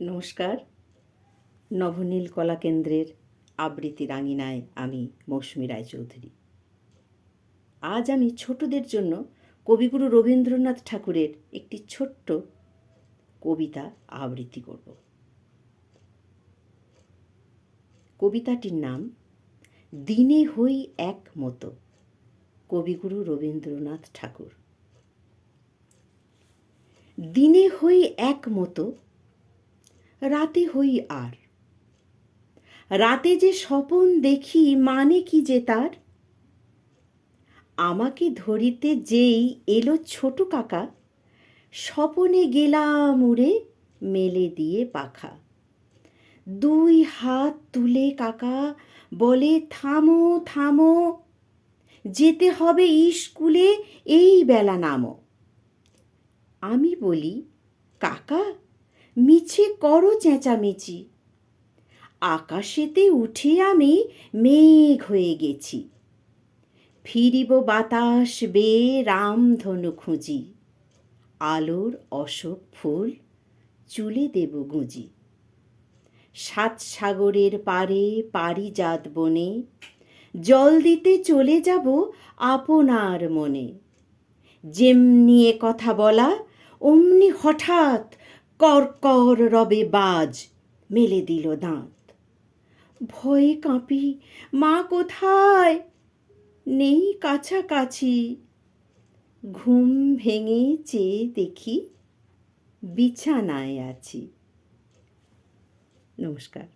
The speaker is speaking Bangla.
নমস্কার। নবনীল কলা কেন্দ্রের আবৃত্তি রাঙিনায় আমি মৌসুমী রায়চৌধুরী। আজ আমি ছোটদের জন্য কবিগুরু রবীন্দ্রনাথ ঠাকুরের একটি ছোট্ট কবিতা আবৃত্তি করব। কবিতাটির নাম দিনে হই এক মতো, কবিগুরু রবীন্দ্রনাথ ঠাকুর। দিনে হই এক মতো, রাতে হই আর। রাতে যে স্বপন দেখি মানে কি যে তার? আমাকে ধরিতে যেই এলো ছোট কাকা, স্বপনে গেলাম উড়ে মেলে দিয়ে পাখা। দুই হাত তুলে কাকা বলে থামো থামো, যেতে হবে স্কুলে, এই বেলা নামো। আমি বলি কাকা মিছে করো চেঁচামেচি, আকাশেতে উঠে আমি মেঘ হয়ে গেছি। ফিরিব বাতাস বেয়ে রামধনু খুঁজি, আলোর অশোক ফুল চুলে দেব গুঁজি। সাত সাগরের পারে পারিজাত বনে, জল দিতে চলে যাব আপনার মনে। যেমনি এ কথা বলা অমনি হঠাৎ কর রবে বাজ মেলে দিল দাঁত। ভয়ে কাঁপি, মা কোথায়? নেই কাছাকাছি। ঘুম ভেঙে চেয়ে দেখি বিছানায় আছি। নমস্কার।